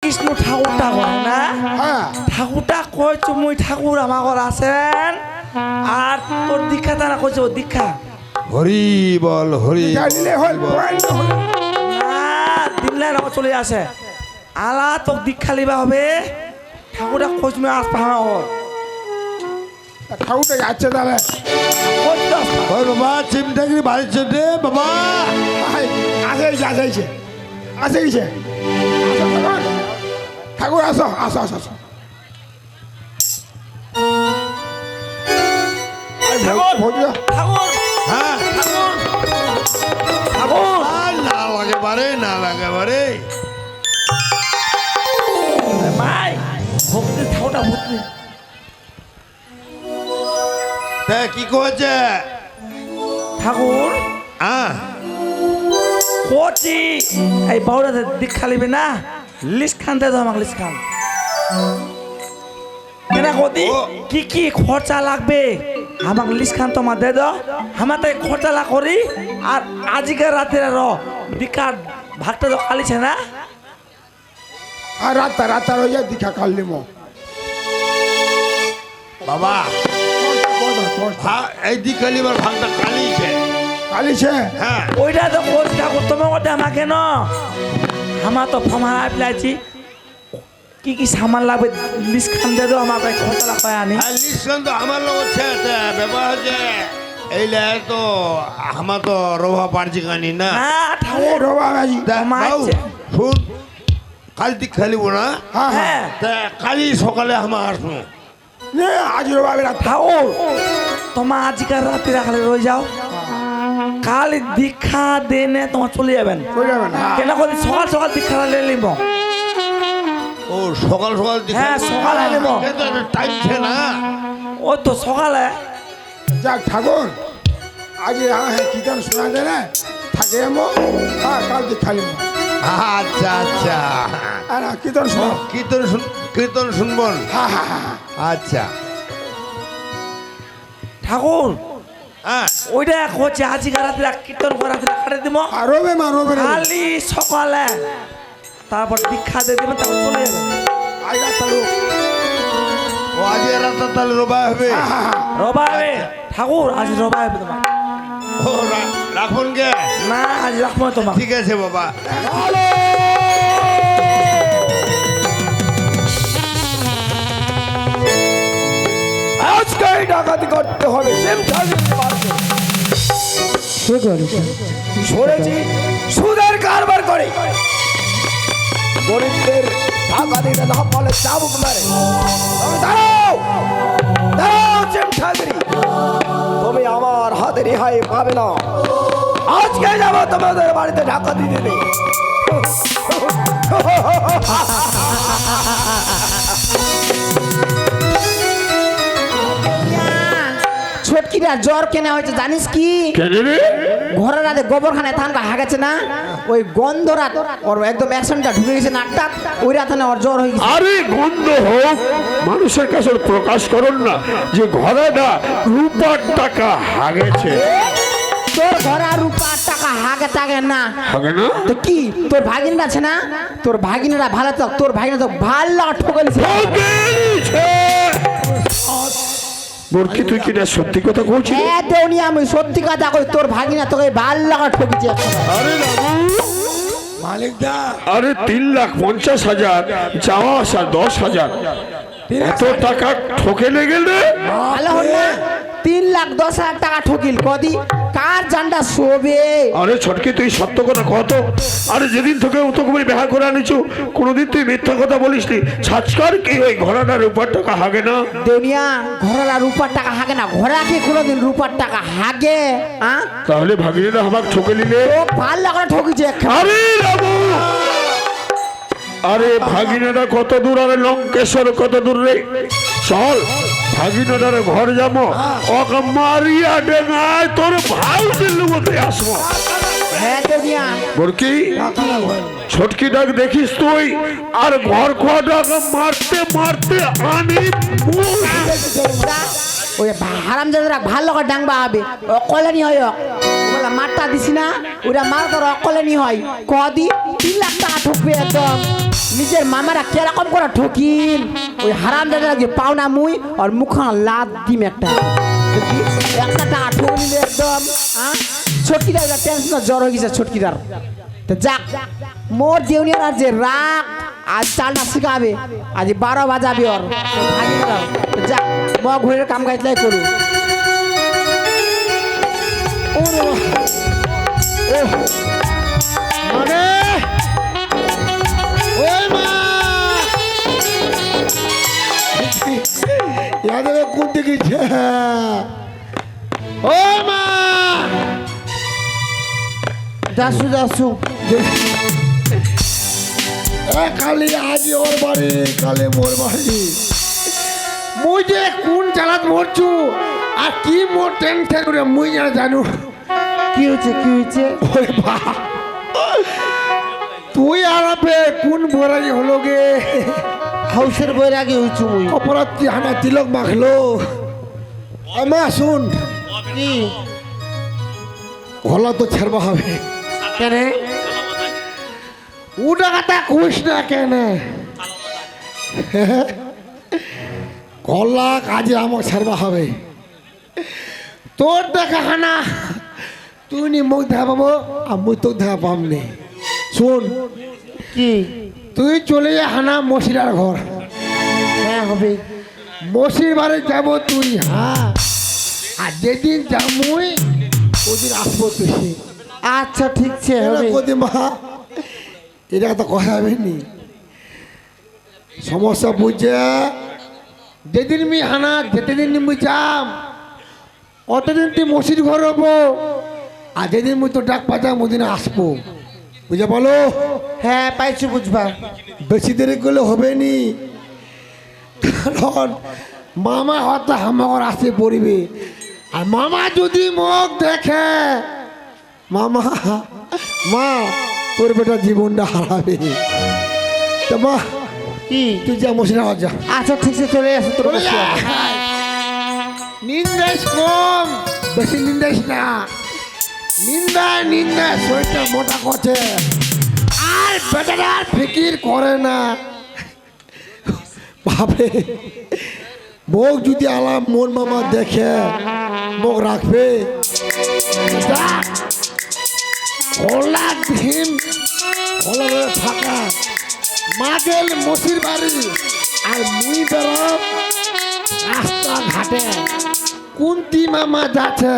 কৃষ্ণ ঠাকুরটা করে না হ্যাঁ ঠাকুরটা কইছো মুই ঠাকুর আমার আছেন আর তোর দীক্ষা তারা কইছো দীক্ষা হরি বল হরি জানিলে হল পয়েন্ট হল না দিলে না চলে আসে আলা তো দীক্ষা লিবা হবে ঠাকুরটা কইছো মুই আস পাহা হল ঠাকুরটা যাচ্ছে তাহলে ওই বাবা চিমটাগিরি বাড়ির জন্য বাবা আসে গেছে আসে গেছে ঠাকুর আসো আসো আসো আসো ঠাকুর ঠাকুর হ্যাঁ ঠাকুর ঠাকুর আর না লাগে বারে না লাগে বারে ভাই ভক্তি ঠাকুরটা ভক্তি তা কি কইছে ঠাকুর হ্যাঁ কোচি এই বাউরা দীক্ষা লিবে না লিস্ট খান দে দাও আমাকে লিস্ট খান কেনা কোতি কি কি খরচা লাগবে আমাকে লিস্ট খান তোমার দে দাও আমার তাই খরচা লা করি আর আজকের রাতে দীক্ষার ভাগটা তো খালিছে না আর রাতা রইয়া দীক্ষা কাটলি মো বাবা এই দিকালিবার ভাগটা কালিছে কালিছে হ্যাঁ ওইটা তো কোচ ঠাকুর তোমার কথা আমাকে ন আমার তো ফমারা পেলাইছি কি কি সামান লাগবে লিস্ট খান দে দাও আমার তাই খরচা লা পায় আনি আর লিস্টন তো আমার লোক হচ্ছে ব্যাপার হচ্ছে এই লাই তো আমার তো রোহা পারছি কানি না না ঠাকুর রবা বাজি মারছে। শুন কাল দিক খেলিব না হ্যাঁ হ্যাঁ হ্যাঁ তা কালি সকালে আমার আসবো নে আজ রবা বেরা ঠাকুর তোমার আজকের রাতে রাখালে রয়ে যাও কাল দীক্ষা দেনে তোমার চলে যাবেন চলে যাবেন কেন করে সকাল সকাল দীক্ষা নিয়ে নিব ও সকাল সকাল দিক হ্যাঁ, সকালে নেব। টাইম ছে না ওই তো সকালে যাক ঠাকুর আজ হ্যাঁ কীর্তন শোনা দে না থাকে এমো হ্যাঁ কাল দীক্ষা লিম আচ্ছা আচ্ছা আর কীর্তন শোনা কীর্তন শুনবন হ্যাঁ হ্যাঁ হ্যাঁ আচ্ছা ঠাকুর হ্যাঁ ওইটা হচ্ছে আজকের রাতে কীর্তন করে রাতে খাটে দিব আর রবে মা রবে না খালি সকালে তারপর দীক্ষা দিয়ে দেবেন তারপর চলে যাবেন আজ রাত লোক ও আজ রাতটা তাহলে রোবা হবে রবা হবে ঠাকুর আজ রবা হবে তোমার ও রাখুন গে না আজ রাখবো না তোমার ঠিক আছে বাবা আজকে ডাকাতি করতে হবে শুনেছি সুদের কারবার করে গরিবদের টাকা দিতে না বলে চাবুক মারে তবে দাঁড়াও দাঁড়াও চেমঠাগিরি তুমি আমার হাতে রেহাই পাবে না আজকে যাবো তোমাদের বাড়িতে ঢাকা দিতে নেই ছোটকিরা জ্বর কেনা হয়েছে জানিস কি ঘরের রাতে গোবরখানায় থানকা হাগেছে না ওই গন্ধরা ওর একদম অ্যাকশনটা ঢুকে গেছে নাকটা ওই রাতে না ওর জ্বর হয়ে গেছে আরে গন্ধ হোক মানুষের কাছে প্রকাশ করুন না যে ঘরেটা রূপার টাকা হাগেছে তোর ঘরে আর রূপার টাকা হাগে টাগে না হাগে না তো কি তোর ভাগিনরা আছে না তোর ভাগিনেরা ভালো তো তোর ভাগিনা তো ভালো ঠকেছে বরকি তুই কিনা সত্যি কথা বলছিস হ্যাঁ দেউনি আমি সত্যি কথা কই তোর ভাগিনা তোকে ভালো লাগা ঠকেছে আরে মালিক দা আরে 3,50,000 যাওয়া আসা 10,000 এত টাকা ঠকে লে গেলে ভালো হল না 3,10,000 টাকা ঠকিল কদি কার জানটা শোবে আরে ছটকে তুই সত্য কথা কত আরে যেদিন তোকে অত করে দেখা করে আনিছো কোনোদিন তুই মিথ্যা কথা বলিসনি সাজকার কি ওই ঘোড়াটার উপর টাকা হাগে না দুনিয়া ঘোড়ারা রূপার টাকা হাগে না ঘোড়া কি কোনোদিন রূপার টাকা হাগে হ্যাঁ তাহলে ভাগিনীরা আমাকে ঠকে নিলে ও ভাল লাগা ঠকিছে আরে রামু আরে ভাগিনাটা কত দূর আরে লঙ্কেশ্বর কত দূর রে চল ভাগিনাটার ঘর যাবো ওকে মারিয়া ডেঙায় তোর ভাই দিল্লি মধ্যে আসবো হ্যাঁ দুনিয়া বরকি ছটকি ডাক দেখিস তুই আর ঘর খোয়াটাকে মারতে মারতে আনি ওই হারামজাদারা ভাল লাগা ডাংবা হবে অকলেনি হয় বলা মারটা দিছি না ওরা মার তোর অকলেনি হয় কদি 3 লাখ টাকা ঠকবে একদম নিজের মামারা কিরকম করে ঠকিল ওই হারাম দাদা যে পাওনা মুই আর মুখখানা লাদ দিম একটা দেখি, একটা টাকা ঠকে নিলে একদম ছটকিদার টেনশন জ্বর হয়ে গেছে ছটকিদার তো যাক মোর দেউনিয়ার আর যে রাগ আজ চালটা শিখাবে আজ 12 বাজাবে ওর তো যাক ম ঘরের কাম কাজলাই করু মানে ওই মা ইয়াদের কোন দিকে ওই মা যাসু যাসু কালি আজ ওর বাড়ি কালে মোর বাড়ি মুই যে কোন চালাত মরছু আর কি মোর টেনশন করে মুই জানু কি হয়েছে কি হয়েছে ওই বা তুই আরাপে কোন বরাই হলো গে হাউসের বৈরাগে হয়েছু মুই অপরাধ কি হানা তিলক মাখলো আমা শুন কি হলা তো ছাড়বা হবে কেন উটা কথা কইস না কেন গলা কাজে আমার ছাড়বা হবে তোর দেখা হানা তুই নি মুখ দেখা পাবো আর মুই তোকে দেখা পামনি শুন কি তুই চলে যা হানা মসিরার ঘর হ্যাঁ হবে মসির বাড়ি যাব তুই হ্যাঁ আর যেদিন যামুই ওদিন আসবো তুই আচ্ছা ঠিক আছে হবে কদি মা এটা তো কথা হবে নি সমস্যা বুঝছে যেদিন মি হানা যেতেদিন মুই যাম অতদিন তুই মসির ঘর হবো আর যেদিন মুই তো ডাক পাতাম ওদিন আসবো বুঝে বলো হ্যাঁ পাইছি বুঝবা বেশি দেরি করলে হবে নি কারণ মামা হয়তো আমার আসে পড়বে আর মামা যদি মুখ দেখে মামা মা তোর বেটা জীবনটা হারাবে তো মা কি তুই যা মশিনা যা আচ্ছা ঠিক আছে চলে আসো তোর কাছে নিন্দাস কম বেশি নিন্দাস না নিন্দা শরীরটা মোটা করছে আর বেটারা আর ফিকির করে না ভাবে মুখ যদি আলাম মোর মামা দেখে মুখ রাখবে খোলা ভীম খোলা ফাঁকা মা গেল মসির বাড়ি আর মুই বেরোব রাস্তা ঘাটে কুন্তি মামা যাচ্ছে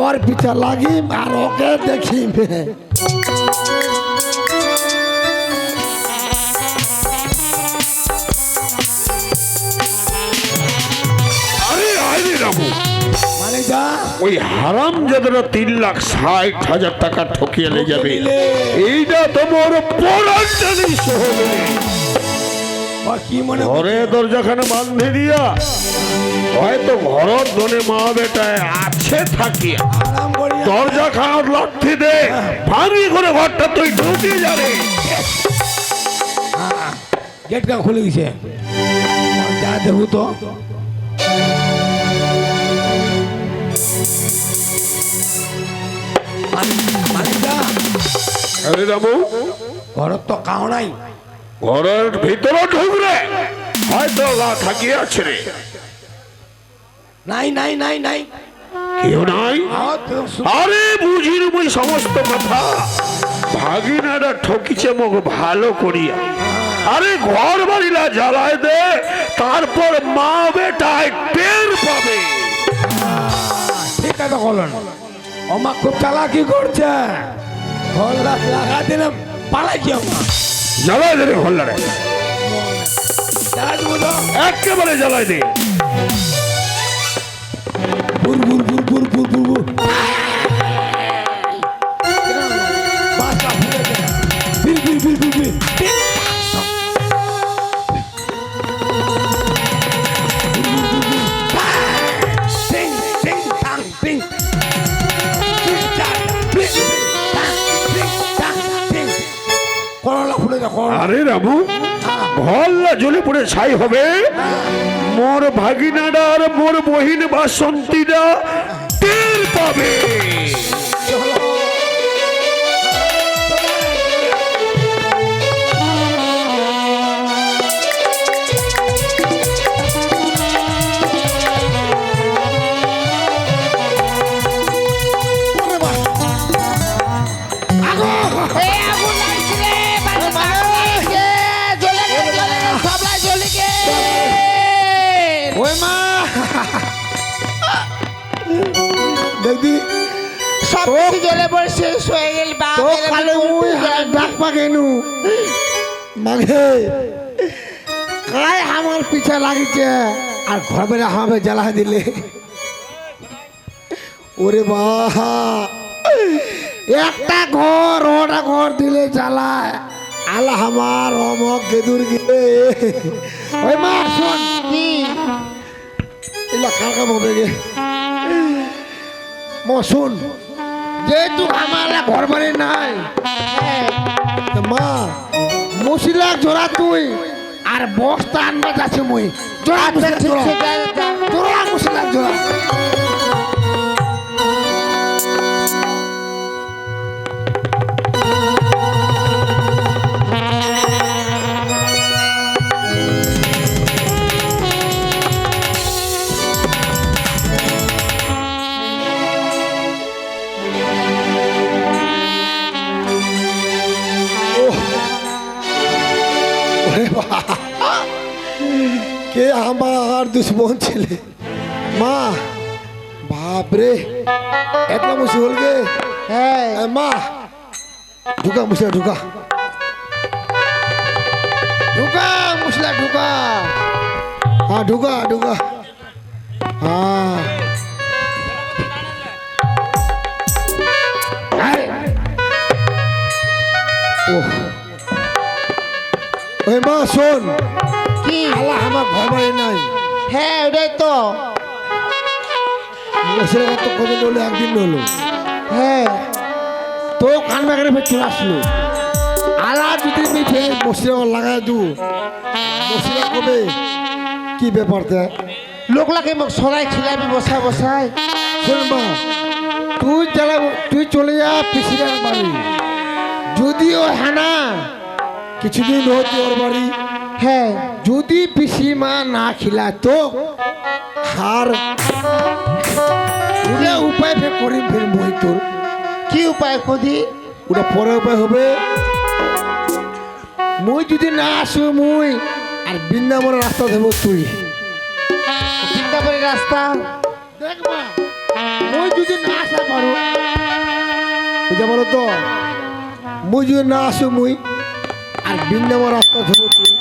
ওর পিছা লাগিম আর ওকে দেখিম আরে আরে রামু মানে যা ওই হারাম যাদের 3,60,000 টাকা ঠকিয়ে নিয়ে যাবে এইটা তোমার পরাণ জানিস হবে কি মনে ঘরে দরজাখানে বান্ধে দিয়া হয়তো ঘরত দনে মা বেটায় আছে থাকিয়া আরাম করি দরজা খানার লাঠি দে ভাঙি করে ঘরটা তুই ঢুকে যাবে গেট কা খুলে গেছে যা দেখু তো আরে রামু ঘরত তো কাউ নাই ঘরের ভিতরে ঢুকরে হয়তো গা থাকিয়ে আছে রে নাই নাই নাই নাই কেউ নাই আরে বুঝির মুই সমস্ত কথা ভাগিনারা ঠকিছে মোক ভালো করিয়া আরে ঘর বাড়িলা জ্বালায় দে তারপর মা বেটায় টের পাবে ঠিক আছে বলেন আমা খুব চালাকি করছে ঘর লাগা দিলে পালাই কি আমা জ্বালায় দে রে ঘরলারে চালা দিব তো একেবারে জ্বালায় দে বুর বুর বুর বুর বুর বুর বুর বাসা ফুলে দে বিল বিল বিল বিল বিল Ding, ding, dang, ding. Ding, dang, ding, dang, ding, dang, ding. করলা ফুলে যা করলা আরে রামু ঘরলা জ্বলে পড়ে ছাই হবে মোর ভাগিনারা আর মোর বহিন বাসন্তীরা টের পাবে কিছু গেলে পরে শেষ হয়ে গেল বাপ তো এলে কালে আমি মুই করতে হাত যাই। ডাক পাকেনু মাগে কাই আমার পিছা লাগিছে আর ঘর বেড়ে হামে জ্বালা দিলে ওরে বাহা একটা ঘর ওটা ঘর দিলে জ্বালায় আল্লাহ আমার অমক গেদুর গিয়ে ওই মা শোন কি এলা কার কাম হবে গে মা শোন যেহেতু আমার ঘর বাড়ি নাই হ্যাঁ, তা মা মশিলা জোড়া তুই আর বস্তা আনবা যাচ্ছে মুই জোড়া আচ্ছা মশিলা ঠিক জোড়া আছে যা, যা। জোড়া মশিলা জোড়া ওরে বাবা, কে আমার দুশ্মন ছেলে মা বাপরে এত মুসি হল গে হ্যাঁ এ মা ঢুকা মুসিলা ঢুকা ঢুকা মুসিলা ঢুকা হ্যাঁ ঢুকা ঢুকা হ্যাঁ ওহ ওই মা শোন কি আল্লাহ আমার ঘর বাড়ি নাই হ্যাঁ ওটাই তো মশলা তো কদিন হলো একদিন হলো হ্যাঁ তো কান বাগানে ফের চলে আসলো আলা যদি মিঠে মশলা লাগাই দু মশলা কবে কি ব্যাপার দেখ লোকলাকে মোক সরাই খিলাবি বসাই বসাই শোন মা তুই চলে যা পিসিরার বাড়ি যদি ও হানা কিছুদিন হতে ওর বাড়ি হ্যাঁ যদি পিসিমা না খিলায় তো হার ওটা উপায় ফের করি ফের মই তোর কি উপায় কদি ওটা পরে উপায় হবে মুই যদি না আসো মুই আর বৃন্দাবনের রাস্তা দেবো তুই বৃন্দাবনের রাস্তা দেখবা মুই যদি না আসা পারো বুঝা বলো তো মুই যদি না আসো মুই আর বৃন্দাবন রাস্তা দেবো তুই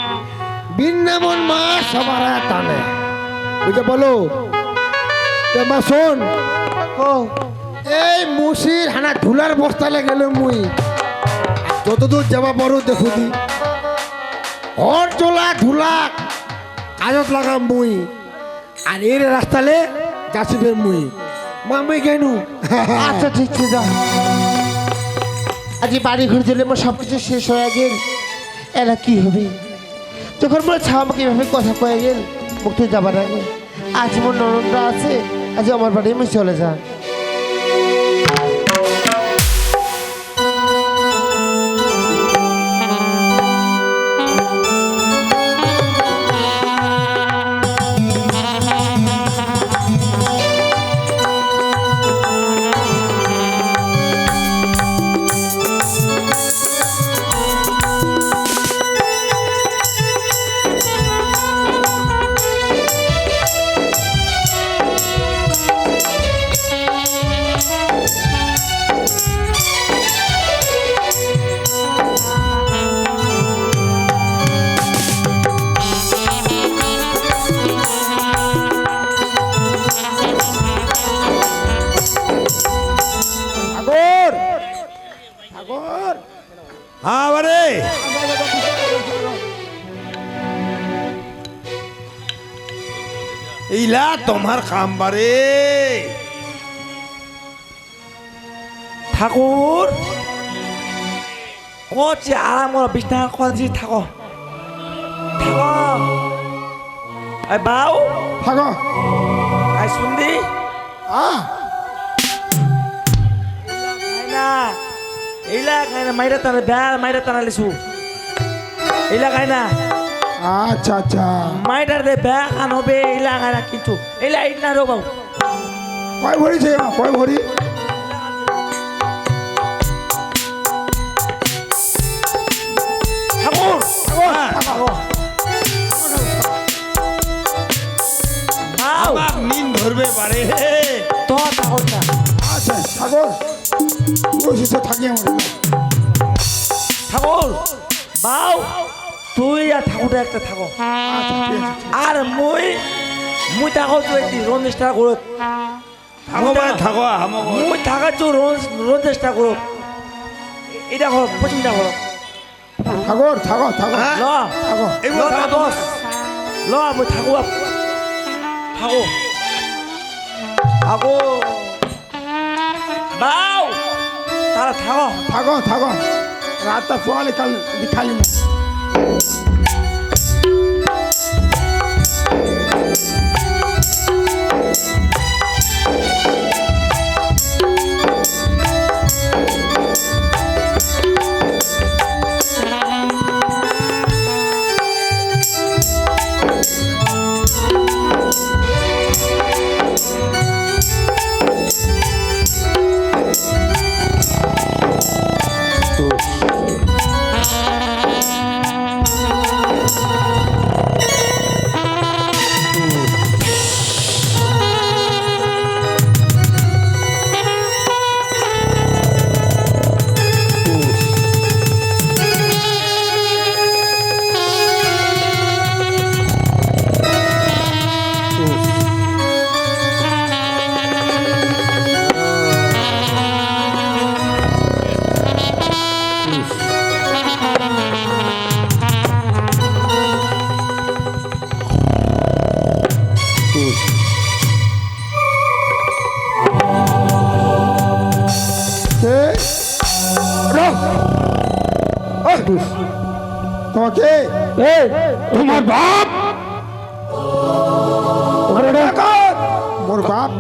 বৃন্দাবন মা সবার টানে বুঝা বলো মা শোন ও এই মুসির হানা ধুলার বস্তালে গেল মুই যতদূর যাবা পারো দেখো দি হর চলা ধুলা আজত লাগাম মুই আর এর রাস্তালে যাচ্ছি মুই মামি কেন আচ্ছা ঠিক আছে যা আজ বাড়ি ঘুরে দিলে মোর সব কিছু শেষ হয়ে গেল এলা কি হবে যখন মোর ছাওয়া আমাকে এভাবে কথা কয়ে গেল মুক্তি যাবার আগে আজ মোর ননদরা আছে আজ আমার বাড়ি আমি চলে যা হ্যাঁ বারে এইলা তোমার কাম বারে ঠাকুর কচি আরাম করো বিছনা কচি থাকো থাকো আই বাউ থাকো আই শুনদি না এইলা খাই না মাইরা টানা বেড় মাইরা টানা লিছু এইলা খাই না আচ্ছা আচ্ছা মাইটার দে বেড় খান হবে এইলা খাই না কিন্তু এইলা ইট না রো বাবু কয় ভরি ছে কয় ভরি ঠাকুর নিন ধরবে পারে তো ঠাকুর না আচ্ছা সাগর অসুস্থ থাকি আমার ঠাকুর বাউ তুই আর ঠাকুরটা একটা থাকো আচ্ছা ঠিক আছে আর মুই মুই থাকো তুই একটি রঞ্জেষ্টা করো থাকো মানে থাকো আমাকে মুই থাকা তুই রঞ্জেষ্টা করো এটা করো পছন্দ করো ঠাকুর থাকো থাকো ল থাকো ল দোষ ল মুই থাকো থাকো থাকো বাউ তারা থাকো থাকো থাকো রাতটা পোয়ালে কাল খালি না তোমাকে তোমার বাপ মোর বাপ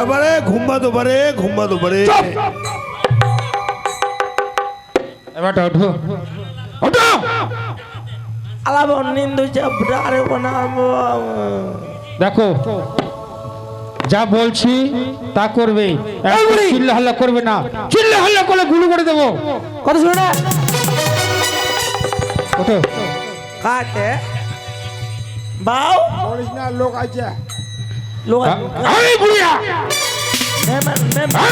আবারে ঘুমবা তো পারে এবার ওঠো ওঠো আলাপ নিন্দু চাপটা আরে বানাবো দেখো যা বলছি তা করবে চিল্লা হাল্লা করবে না চিল্লা হাল্লা করলে গুলি করে দেবো কত শুনে না ওঠো কাকে বাউ বলিস না লোক আছে লোক এই বুড়িয়া মেম্বার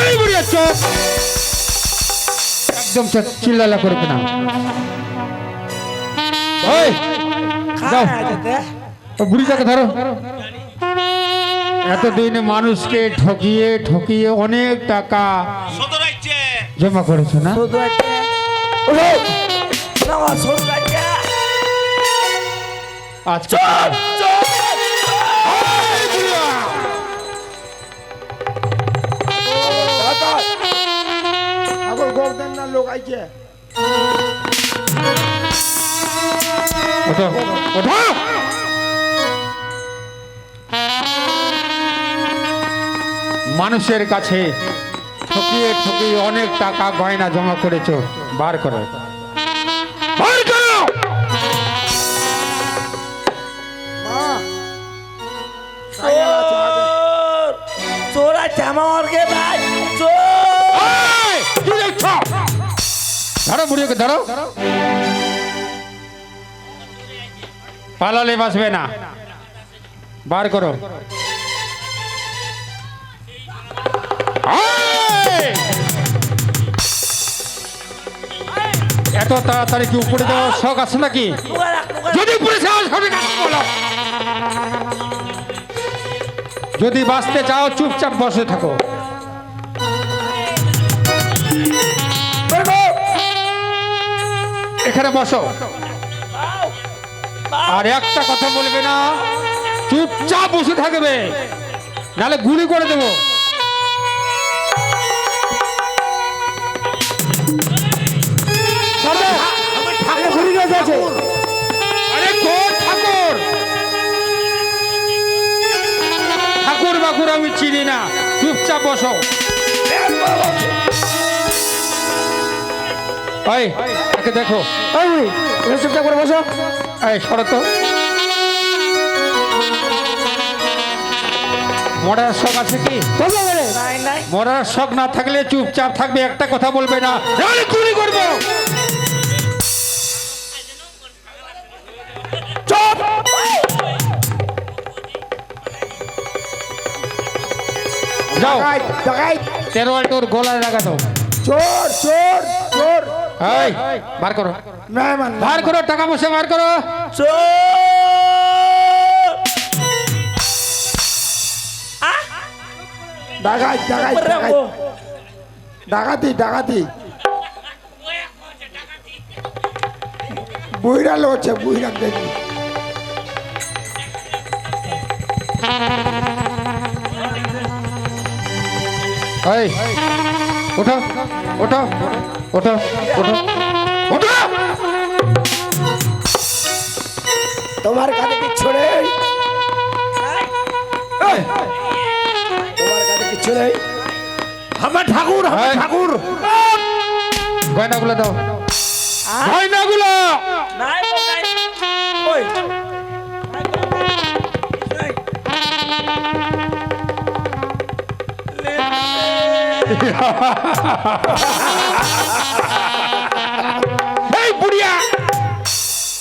এই বুড়িয়া চুপ একদম চিল্লা হাল্লা করবে না ওই যাও ও বুড়িটাকে ধরো এতদিন মানুষকে ঠকিয়ে ঠকিয়ে অনেক টাকা জমা করেছো না শুধু আছে ওরে না শুধু আছে আজকে এই বুড়িয়া! ঠাকুর গোবর্ধন না লোক আছে ওঠো ওঠো মানুষের কাছে ঠকিয়ে ঠকিয়ে অনেক টাকা গয়না জমা করেছো বার করো বার করো মা চোর আছে আমার কে ভাই চোর এই, কি দেখছো? ধরো বুড়িকে ধরো পালালে বাঁচবে না বার করো এই! এত তাড়াতাড়ি কি উপরে যাওয়ার শখ আছে নাকি যদি উপরে যাওয়ার শখ আছে বলো। যদি বাঁচতে চাও চুপচাপ বসে থাকো এখানে বসো আর একটা কথা বলবে না চুপচাপ বসে থাকবে নাহলে গুলি করে দেবো আরে কোন ঠাকুর ঠাকুর বাকুর আমি চিনি না চুপচাপ বসো এই একে দেখো চুপচাপ করে বসো এই শরত মরার শখ আছে কি নাই নাই মরার শখ না থাকলে চুপচাপ থাকবে একটা কথা বলবে না নাহলে গুলি করবো যাও ডাকাত ডাকাত তেরোয়াল তোর গলায় লাগা দাও চোর চোর চোর এই বার করো না মান বার করো টাকা পয়সা বার করো ডাকাত ডাকাত ডাকাত ডাকাতি ডাকাতি বুইরা লোছে বুইরা দেখি এই ওঠো ওঠো ওঠো ওঠো ওঠো তোমার কাছে কিচ্ছু নেই এই, তোমার কাছে কিচ্ছু নেই আমার ঠাকুর আমার ঠাকুর গয়নাগুলো দাও গয়নাগুলো নাই তো নাই ওই নাই। এই বুড়িয়া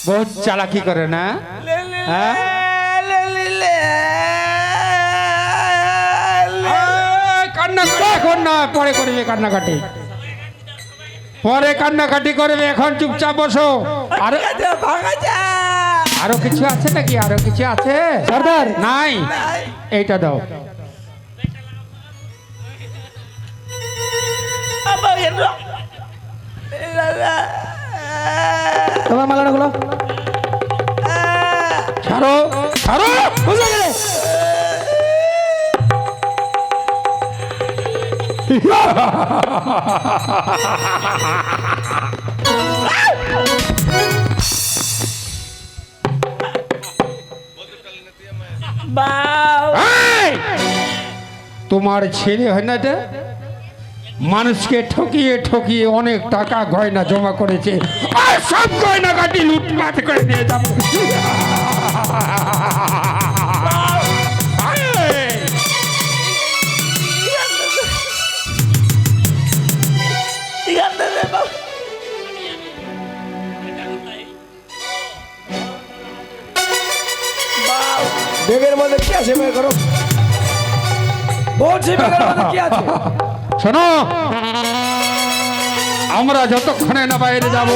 বহুত চালাকি করে না হ্যাঁ কান্নাকাটি এখন না পরে করবে কান্নাকাটি পরে কান্নাকাটি করবে এখন চুপচাপ বসো আরো আরো কিছু আছে নাকি আরো কিছু আছে সর্দার নাই এইটা দাও তোমার মালাটা গুলো ছাড়ো ছাড়ো বুঝে গেলে এই! তোমার ছেলে হয় না এটা মানুষকে ঠকিয়ে ঠকিয়ে অনেক টাকা গয়না জমা করেছে আর সব গয়না কাটি লুটপাট করে নিয়ে যাবো এই! বেগের মধ্যে কি আছে বের করো বলছি বেগের মধ্যে কি আছে শোনো আমরা যতক্ষণে না বাইরে যাব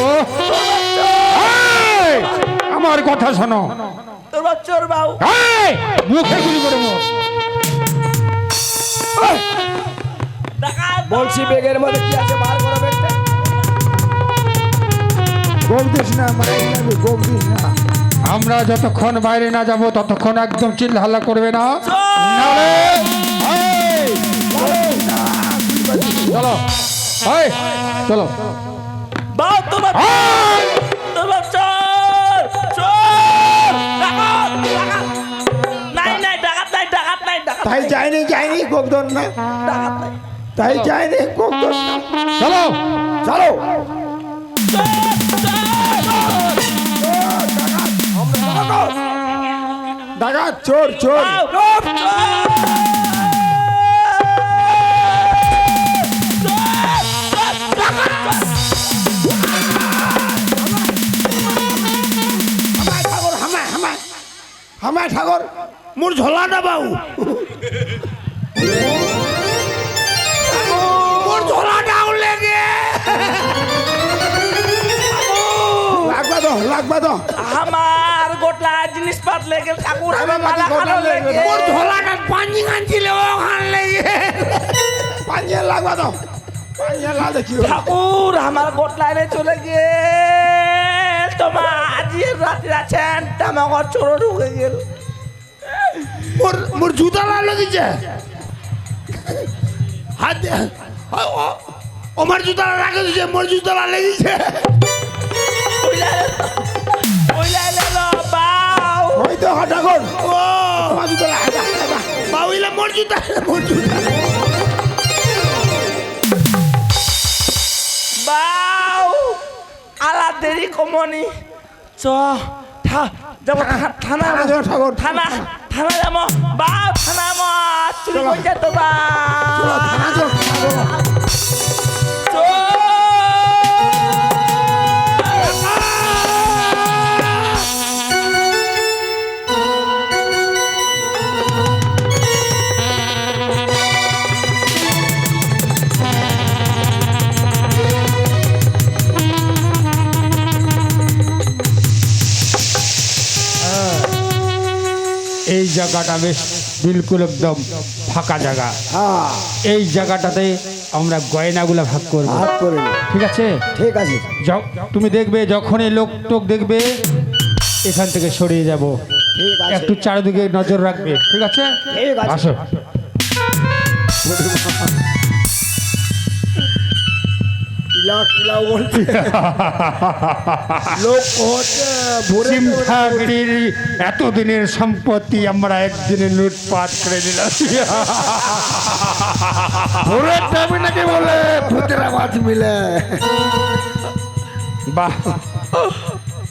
এই! আমার কথা শোনো তোর চোর বাউ এই! মুখে গুলি করে মোর বলছি বেগের মধ্যে কি আছে বার করো বেগটা গোপ দিস না মাইক লাগবে গোপ দিস না আমরা যতক্ষণ বাইরে না যাব ততক্ষণ একদম চিল্লা হাল্লা করবে না নাহলে এই! চলো এই! চলো বাউ তোমার এই! তোমার চোর চোর ডাকাত ডাকাত নাই নাই ডাকাত নাই ডাকাত নাই ডাকাত তাই যায়নি যায়নি গোপধন না ডাকাত নাই তাই যায়নি গোপধন না চলো চলো ডাকাত চোর চোর হামায় ঠাকুর মোর ঝোলা না বাবু মোর ঝোলা ডাউন লেগে লাগবা তো আমার গোটা জিনিসপাত লেগে ঠাকুর আমার মালা খানো লেগে মোর ঝোলাটা পাঞ্জি আনছিল ওখান লেগে পাঞ্জি লাগবা তো পাঞ্জি লাগে কি ঠাকুর আমার গোটলাইনে চলে গিয়ে তোমার আজি রাতে আছেন আমার চোর ঢুকে গেল মোর মোর জুতা লাগিছে হাত আমার জুতা লাগে দিছে মোর জুতা লেগেছে বাউ হয়তো ঠাকুর ও আমার জুতা লাগা বাউইলে মোর জুতা বাউ আলা দেরি কমনি চ যাব থানা ঠাকুর থানা থানা যাব বাউ থানা চুরি করছে তো বা থানা চল জায়গাটা বেশ বিলকুল একদম ফাঁকা জায়গা। হ্যাঁ এই জায়গাটাতে আমরা গয়নাগুলো ভাগ করবো, ভাগ করে নি। ঠিক আছে? ঠিক আছে তুমি দেখবে যখনই লোক টোক দেখবে এখান থেকে সরিয়ে যাব। ঠিক আছে একটু চারিদিকে নজর রাখবে, ঠিক আছে? ঠিক আছে। আসো। কিলা কিলা বলছে লোক হচ্ছে ভরে চিমঠাগিরির এতদিনের সম্পত্তি আমরা একদিনে লুটপাট করে দিলাম। ভোরের টাইমে নাকি বলে ভূতের আওয়াজ মিলে। বাহ,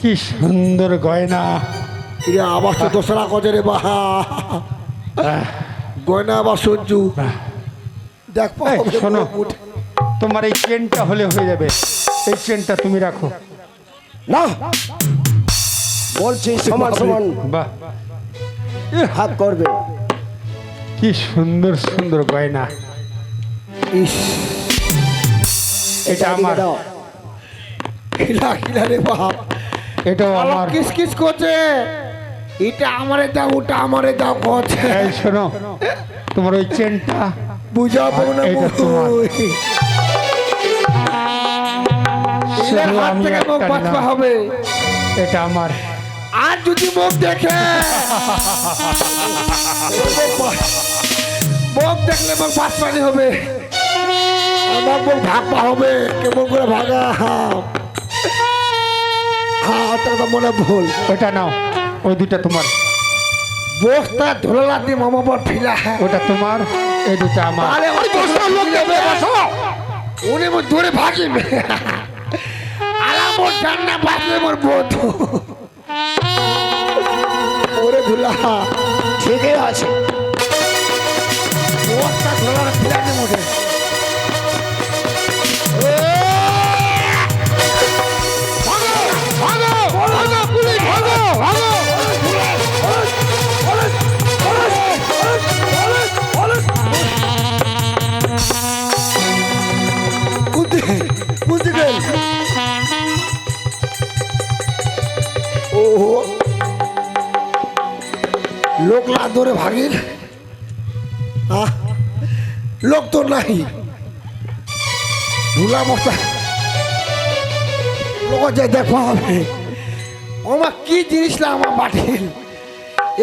কি সুন্দর গয়না! কিরে আবার তো দোসরা কজে রে বাহা গয়না আবার সঞ্জু দেখ এই, শোনো, তোমার এই চেনটা হলে হয়ে যাবে। এই চেনটা তুমি রাখো। না বলছি সমান সমান বাহ, হাত করবে। কি সুন্দর সুন্দর গয়না! ইস এটা আমার, কিলা কিলা রে বাপ এটাও আমার। কিস কিস করছে এটা আমারে দাও ওটা আমারে দাও করছে। এই শোনো, তোমার ওই চেনটা বুঝাবো না এটা তোমার। শুধু হাত আমি থেকে একটা মুখ বাঁচতে নিলাম। হবে। এটা আমার। আর যদি মুখ দেখে মুখ দেখলে মুখ বাঁচপানি হবে, আমার মুখ ভাগপা হবে কেমন করে ভাগা। হ্যাঁ ওটা তো মনে ভুল। ওটা নাও, ওই দুটা তোমার। বস্তা ধুলা দিয়ে মামা পর ফিলা। ওটা তোমার, এই দুটা আমার। আরে ওই বস্তা লোক যাবে উনি মোর ধরে ভাগিবে আর আমার জান্না বাঁচলে মোর বোধ। ওরে ধুলা ঠিকই আছে বস্তা ধুলা ফিলা দিয়ে মোটে। লোক লা ধরে ভাগিল লোক তো নাই ধুলা বস্তা লোক যে দেখা হবে আমার কি জিনিস না আমার বাটিল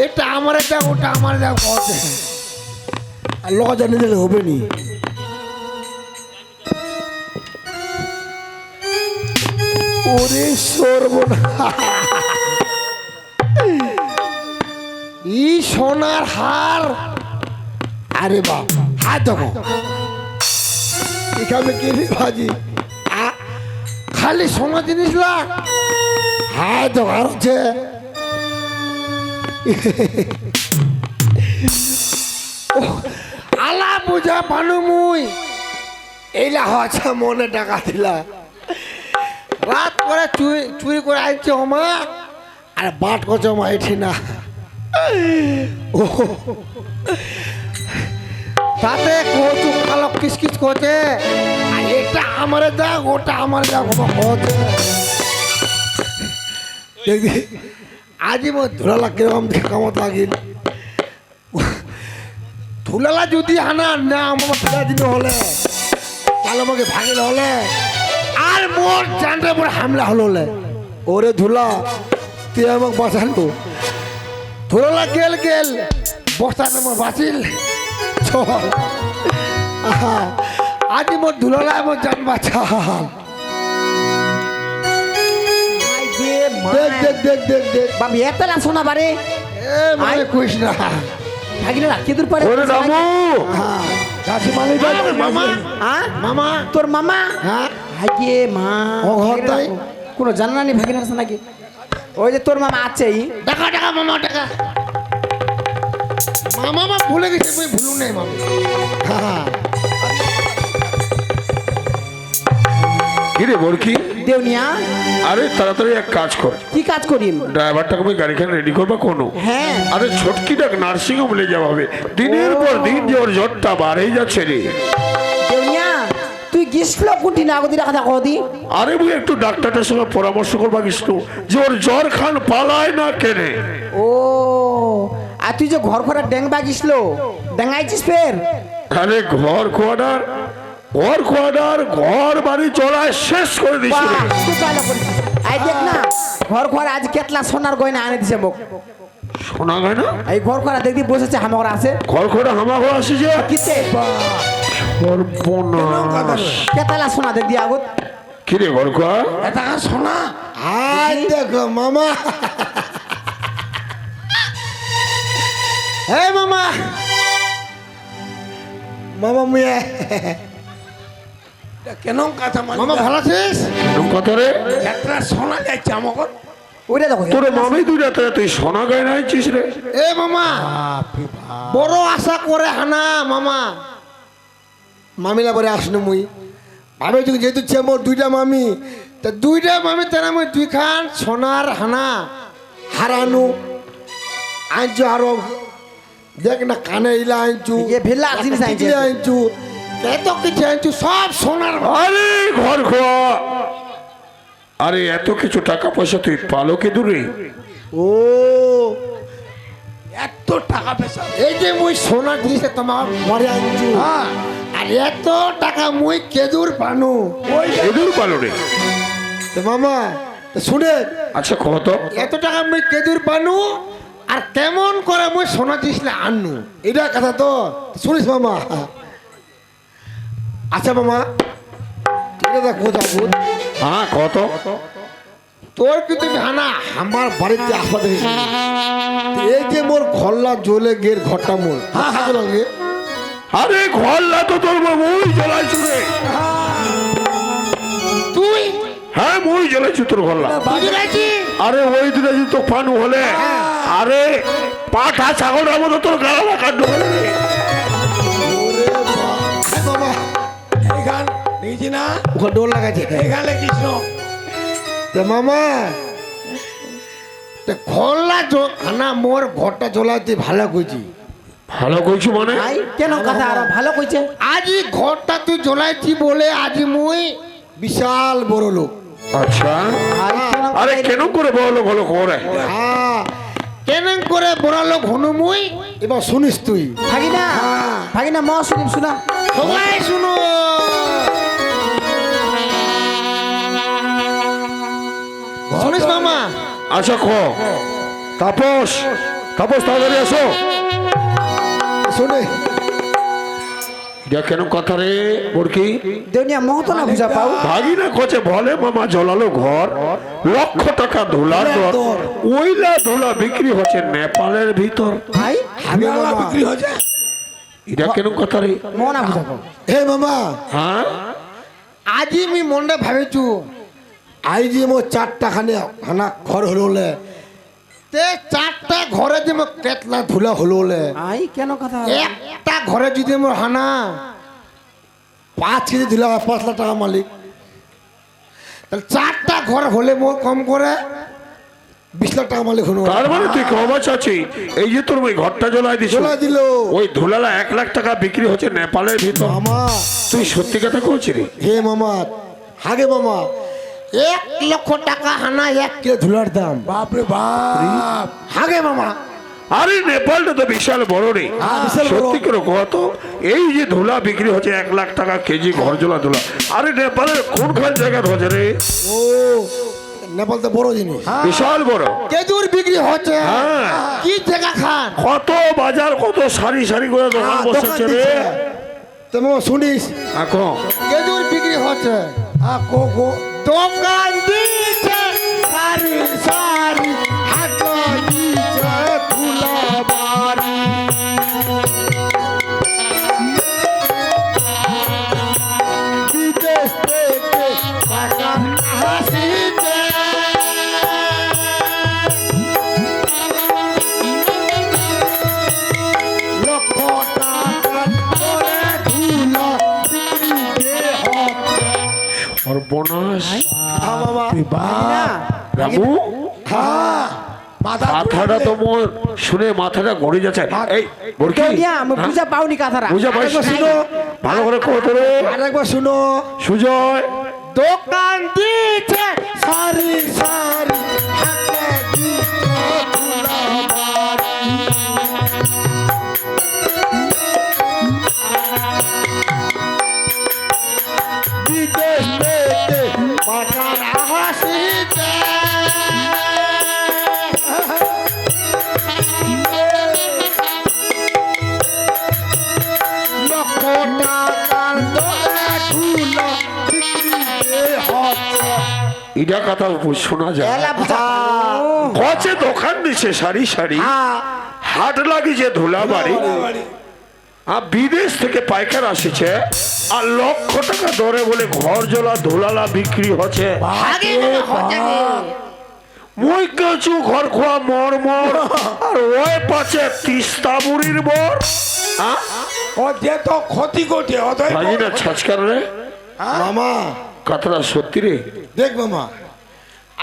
এটা আমার দেখ ওটা আমার দেখ কত আর লোক জানি দিলে হবে নি। ওরে সর্বনাশ ই সোনার হার। আরে বাপ হাত দেখো এখানে কি ভাজি খালি সোনা জিনিস না। হ্যাঁ দেখো আর হচ্ছে আলা বুঝা পানু মুই এইলা হচ্ছে মনে টাকা দিলা রাত করে চুরি করে আনছে ওমা আর বাট করছে ওমা এঠি না। তাতে কচু কালো কিসকিস করছে আর এটা আমারে দাও ওটা আমার দাও করছে। দেখবি আজই মোর ধুলালা কিরকম কামত লাগিল। ধুলালা যদি আনা না আমার ফেরা দিতে হলে তাহলে আমাকে ভাগিল হলে আর মোর জানরে মোর হামলা হলো। ওরে ধুলা তুই আমাকে বাঁচালো ধুলালা গেল গেল বস্তাতে মোর বাঁচিল চল আজ মোর ধুলালা মোর জান বাঁচা। দেখ দেখ দেখ দেখ দেখ বাবি এতলা শোনা বারে এ মানে কইস না থাকিলে রাখি দূর পারে। ওরে রামু, কাশি মালিক মামা হ্যাঁ মামা তোর মামা হ্যাঁ ভাইকে মা ও ঘর তাই? কোনো জানা নি ভাগিনা আছে নাকি? ওই যে তোর মামা আছে টাকা টাকা মামা টাকা মামা মা ভুলে গেছে তুই ভুলু নাই মামা। হ্যাঁ কিরে বরকি? দেউনিয়া আরে তাড়াতাড়ি এক কাজ কর, কি কাজ করিম? ড্রাইভারটাকে আমি গাড়িখানে রেডি করবা কোনো। হ্যাঁ আরে ছটকিটাকে নার্সিং হোম নিয়ে যাওয়া হবে, দিনের পর দিন যে ওর জ্বরটা বাড়েই যাচ্ছে রে। দেউনিয়া তুই গিসলো কুটি না আগদি রাখা কদি? আরে মুই একটু ডাক্তারের সঙ্গে পরামর্শ করবা কিছু যে ওর জ্বর খান পালায় না কেনে। ও আর তুই যে ঘর ঘরে ড্যাং বাগিসল ড্যাঙাইছিস ফের আরে ঘর কোয়াডার ঘর বাড়ি চলায় শেষ করে দিছি রে। বাহ, খুব ভালো করেছিস। এই দেখ না ঘর ঘরে আজ কেতলা সোনার গয়না আনে দিছে মোক শোনা যায় না এই ঘর ঘরে দেখবি বসেছে হামর আছে ঘর খোড়া হামাগো আসি যে কিসে সর্বনাশ কেতলা সোনা দেখবি আগত কিরে ঘর খোয়া এটা শোনা আই দেখো মামা হে মামা মামা মুয়ে কেন কথা মামা ভালো আছিস কথা রে একটা শোনা যাচ্ছে আমাকে ওইটা দেখো তোর মামি দুইটা তুই সোনা গায়ে নাইছিস রে এ মামা বড় আশা করে হানা মামা মামিলা পরে আসনো মুই ভাবে তুই যেহেতু মোর দুইটা মামি তা দুইটা মামি তারা মুই দুইখান সোনার হানা হারানু আনছু আরো দেখ না কানে ইলা আনছু এ ভেলা জিনিস আনছে। টিকলি আনছু এত কিছু আনছু সব সোনার আরে ঘর খোয়া আরে এত কিছু টাকা পয়সা তুই পালো কি দূরে ও এত টাকা পয়সা এই যে মুই সোনার জিনিস তোমার ঘরে আনছু আর এত টাকা মুই কেদুর পানু এদূর পালো রে তো মামা তো শুনে আচ্ছা কত এত টাকা মুই কেদুর পানু আর কেমন করে মুই সোনা জিনিস আনু এটা কথা তো শুনিস মামা আচ্ছা মামা এটা দেখ বোঝা বুঝ হ্যাঁ কত তোর কিন্তু হানা আমার বাড়িতে আসবা দেখি এই যে মোর ঘল্লা জ্বলে গের ঘরটা মোর লাগে আরে ঘর না তো তোর মই জ্বলাইছু রে তুই হ্যাঁ মই জ্বলাইছু তোর ঘর না আরে ওই দিনে যদি তো পানু হলে আরে পাঠা ছাগলের মতো তোর গালা কাটলো রে বাবা এইখান দেখছি না ওখানে ডোর লাগাইছে এখানে কৃষ্ণ তে মামা তে ঘরলা হানা মোর ঘরটা জ্বলাইতে ভালো কইছি ভালো কইছু মানে আই কেন কথা আর ভালো কইছে আজি ঘরটা তুই জ্বলাইছি বলে আজি মুই বিশাল বড় লোক আচ্ছা আই কেন আরে কেন করে বলো ভালো করে হ্যাঁ কেন করে বড় লোক হনু মুই এবার শুনিস তুই ভাগিনা ম শুনিম শুনা সবাই শুনো শুনিস মামা আচ্ছা তাপস তাড়াতাড়ি আসো শুনে এটা কেন কথা রে বড়কি দেউনিয়া মহতো না বুঝা পাও ভাগিনা কচে বলে মামা জ্বলালো ঘর লক্ষ টাকা ধুলার দর ওইলা ধুলা বিক্রি হচ্ছে নেপালের ভিতর ভাই মেলা বিক্রি হয়েছে এটা কেন কথা রে মনা বুঝা পাও হে মামা হ্যাঁ আজি আমি মনটা ভাবিছু আই যে মো চারটা খানে খানা ঘর হলোলে তে চারটা ঘরে যে মো কেতলা ধুলা হলোলে আই কেন কথা একটা ঘরে যদি মোর হানা 5 কেজি ধুলা 5 লাখ টাকা মালিক তাহলে চারটা ঘর হলে মোর কম করে 20 লাখ টাকা মালিক হলো তার মানে তুই কম আছি এই যে তোর ওই ঘরটা জ্বলাই দিছ জ্বলাই দিল ওই ধুলালা 1 লাখ টাকা বিক্রি হচ্ছে নেপালের ভিতর মামা তুই সত্যি কথা কইছিস রে হে মামা হাগে মামা 1 লক্ষ টাকা হানা 1 কিলো ধুলার দাম বাপরে বাপ হাগে মামা আরে নেপালটা তো বিশাল বড় রে বিশাল বড়। সত্যি করে কত এই যে ধুলা বিক্রি হচ্ছে 1 লাখ টাকা কেজি ঘর জ্বলা ধুলা আরে নেপালের কোনখান জায়গা হচ্ছে রে ও নেপাল তো বড় জিনিস বিশাল বড় কেজুর বিক্রি হচ্ছে হ্যাঁ। কি জায়গা খান কত বাজার কত সারি সারি করে দোকান বসেছে রে তুমি শুনিস এখন কেজুর বিক্রি হচ্ছে দোকান দিচ্ছে সারি সারি হাত দিচ্ছে তুলা বাড়ি বিদেশ থেকে টাকা আসিছে লক্ষ টাকা করে ধুলা বিক্রি হচ্ছে সর্বনাশ ভাগিনা রামু মাথাটা তো মোর শুনে মাথাটা গড়ে যাচ্ছে এই বরকি দেউনিয়া আমি বুঝা পাওনি কথাটা বুঝা পাইছো শুনো ভালো করে কত রে আরেকবার শুনো সুজয় দোকান দিচ্ছে সারি সারি হাতে দিচ্ছে তুলা বাড়ি ইডা কথা শোনা যায় এলা বুঝা কচে দোকান দিছে সারি সারি হাট লাগিছে ধুলাবাড়ি আর বিদেশ থেকে পাইকার আসছে আর লক্ষ টাকা দরে বলে ঘর জ্বলা ধুলালা বিক্রি হচ্ছে মই কেছু ঘর খোয়া মর মর আর ওই পাচ্ছে তিস্তা বুড়ির বর ও যে তো ক্ষতি করছে অতএব ভাই না ছাচকার রে মামা কথাটা সত্যি রে দেখ মামা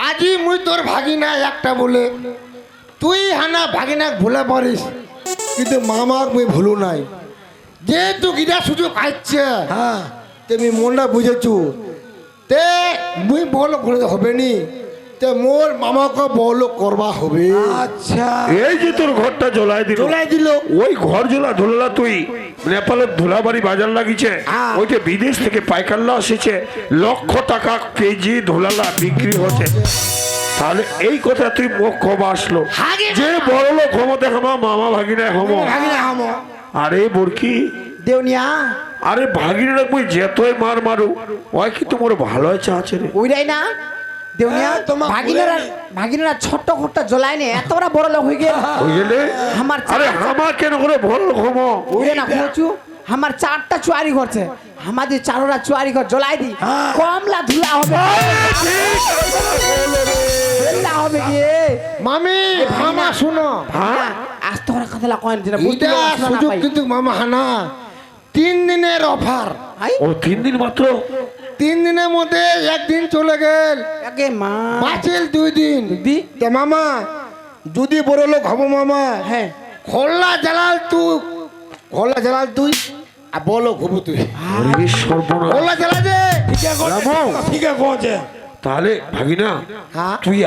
আজি মুই তোর ভাগিনা একটা বলে তুই হানা ভাগিনা ভুলে পারিস কিন্তু মামাক মুই ভুলু নাই যেহেতু গিরা সুযোগ আইছে হ্যাঁ তুমি মনটা বুঝেছু তে মুই বল করে হবে নি তে মোর মামাকে বল করবা হবে আচ্ছা এই যে তোর ঘরটা জ্বলাই দিল চলাই দিল ওই ঘর জ্বলা ধুলা তুই নেপালের ধুলাবাড়ি বাজার লাগিছে ওইটা বিদেশ থেকে পাইকারলা এসেছে লক্ষ টাকা কেজি ধুলালা বিক্রি হচ্ছে তাহলে এই কথা তুই মুখ কবা আসলো যে বড় লোক হমো দেখ মামা ভাগিনা হমো ভাগিনা হামো আরে বরকি দেউনিয়া আরে ভাগিনা মুই যেতই মার মারু ওই কি তোমার ভালো আছে রে ওইটাই না দেউনিয়া তোমার ভাগিনারা ছোট্ট ঘরটা জ্বলাই নে এত বড় লোক হয়ে গেল হই গেলে আমার আরে আমার কেন করে বড় লোক হমো ওই না পৌঁছু আমার 4টা চুয়ারি ঘরছে আমাদের 4টা চুয়ারি ঘর জ্বলাই দি কমলা ধুলা হবে ধুলা হবে কি মামি মামা শুনো হ্যাঁ আজ তো ওরা কথা কয় যেটা বুঝতে এটা সুযোগ কিন্তু মামা হানা 3 দিনের অফার ও 3 দিন মাত্র 3 দিনের মধ্যে একদিন চলে গেল আগে মা বাঁচেল 2 দিন দি তে মামা যদি বড় লোক হব মামা হ্যাঁ খোলা জ্বালাল তুই আর বলো হবু তুই আরে সর্বনাশ খোলা জ্বালা দে ঠিক আছে কোচে তাহলে ভাগিনা হ্যাঁ তুই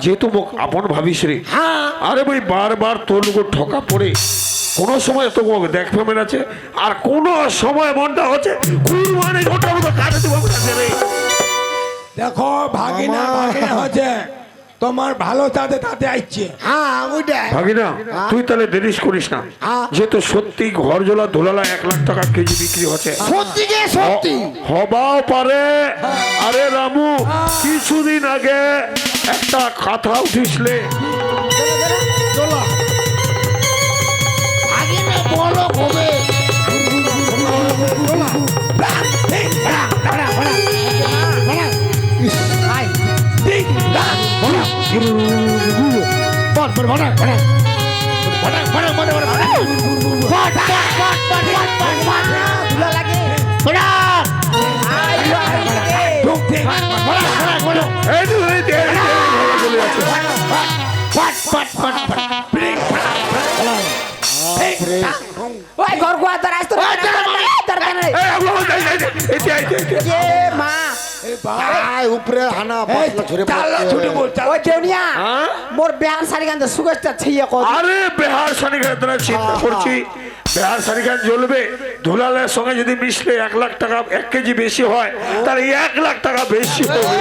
যেহেতু মোক আপন ভাবিস রে হ্যাঁ আরে ভাই বারবার তোর লোক ঠকা পড়ে কোন সময় তো দেখবে মেন আছে আর কোন সময় মনটা হচ্ছে কুরবানি গোটা মতো কাটে দিব রে দেখো ভাগিনা ভাগিনা হচ্ছে তোমার ভালো তাতে তাতে আইছে হ্যাঁ ওইটা ভাগিনা তুই তাহলে দেরিস করিস না যেহেতু সত্যি ঘর জ্বলা ধুলালা 1 লাখ টাকা কেজি বিক্রি হচ্ছে সত্যি কে সত্যি হবাও পারে আরে রামু কিছুদিন আগে একটা কথা উঠিসলে চলো আগে না বলো হবে ধুলা লাগে এই যে, এই যে, এই যে, চলে যাচ্ছে। ওই ঘর গোয়া তোর আসতো দরকার নেই এই, আগুলো, এই, এই, এই, এই, এই, এই, এই। এ মা উপরে হানা পাতলা ঝরে ছুটি বল ওই দেউনিয়া হ্যাঁ? মোর বেহার সারি গান সুগস্তা ছিয়া কত আরে বেহার সারিখান তোরা চিন্তা করছি বেহার সারিখান জ্বলবে ধুলালের সঙ্গে যদি মিশলে 1 লাখ টাকা 1 কেজি বেশি হয় তাহলে 1 লাখ টাকা বেশি হবে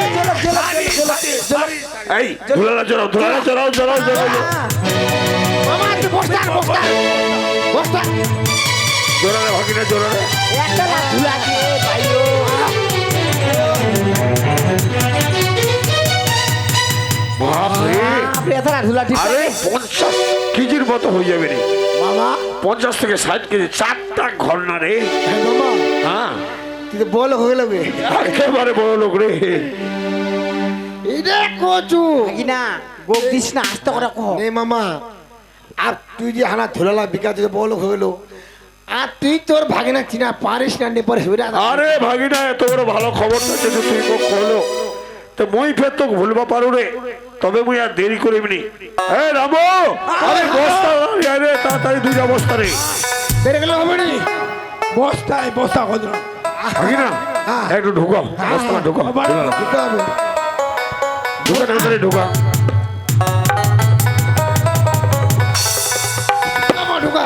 এই ধুলালা জড়াও ধুলালা জড়াও জড়াও জড়াও মামা তুই বসতা জোরালে ভাগিনা জোরালে একটা না ধুলা দিয়ে ভাইও বাপরে আপনি এত না ধুলা ঠিক আরে 50 কেজির মতো হয়ে যাবে রে মামা 50 থেকে 60 কেজি 4টা ঘর না রে মামা হ্যাঁ তুই বল হয়ে যাবে একেবারে বড় লোক রে এইটা কচু কি না গোপ দিস না আস্তে করে কহ নে মামা আর তুই যে হানা ধুলালা বিকা থেকে বল হইলো আর তুই তোর ভাগিনা চিনা পারিস না নে পরে হইরা আরে ভাগিনা এত বড় ভালো খবর আছে যে তুই মোক কইলো তো মই ফের তো ভুলবা পারু রে তবে মুই আর দেরি করিবনি এ রামু আরে বস্তা আরে তাড়াতাড়ি 2টা বস্তা রে বেরে গেল হবে নি বস্তায় বস্তা কত ভাগিনা একটু ঢুকাও বস্তা ঢুকাও দিতে হবে ঢুকা তাড়াতাড়ি ঢুকা মামা ঢুকা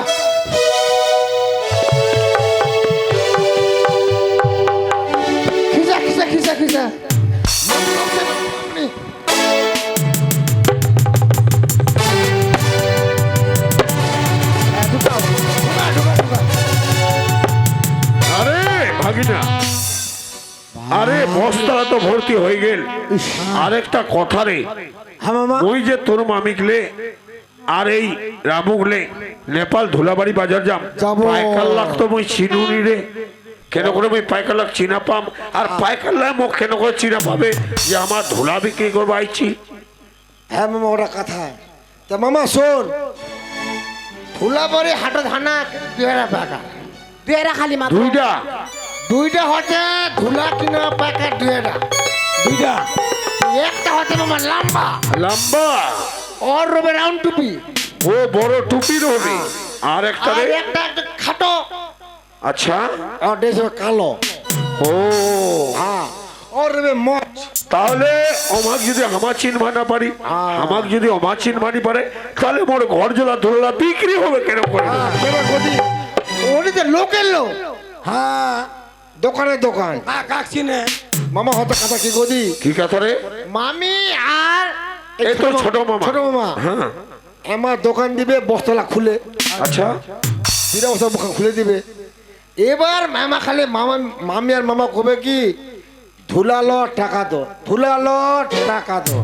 খিসা আরে ভাগিনা আরে বস্তা তো ভর্তি হয়ে গেল। আরেকটা কথা রে, হ্যাঁ মামা ওই যে তোর মামিকলে আর এই রামুকলে নেপাল ধুলাবাড়ি বাজার যাম, যাবো। পাইকার লাগ তো মই চিনুনি রে। কেন করে মই পাইকার লাগ চিনা পাম, আর পাইকার লাগ মোক কেন করে চিনা পাবে যে আমার ধুলা বিক্রি করবো আইছি? হ্যাঁ মামা ওটা কথা। তা মামা শোন, ধুলাবাড়ি হাটত হানা 2 টাকা, 2 খালি মাত্র। দুইটা 2টা হচ্ছে ধুলা কিনা প্যাকেট 2টা, একটা হচ্ছে মামা লম্বা লম্বা, ওর রবে রাউন্ড টুপি, ও বড় টুপির হবে। আর একটা আর রে, একটা একটা খাটো, আচ্ছা, আর দেশে কালো। ও হ্যাঁ ওর রবে মচ। তাহলে আমার যদি আমার চিনবা না পারি, আমার যদি আমার চিনবা নি পারে, তাহলে মোর ঘর জোলা ধরলা বিক্রি হবে কেন করে? এবার গদি ওরে যে লোকের লোক, হ্যাঁ দোকানে দোকান কাক চিনে মামা হতো কথা কি গদি কি কথা রে? মামি আর এই তো ছোট মামা। ছোট মামা হ্যাঁ, আমার দোকান দিবে বস্তলা খুলে, আচ্ছা, দিদা বস্তা মুখ খুলে দিবে। এবার মামা খালি মামা মামি আর মামা কবে কি ধুলালো টাকা দো, ধুলালো টাকা দো,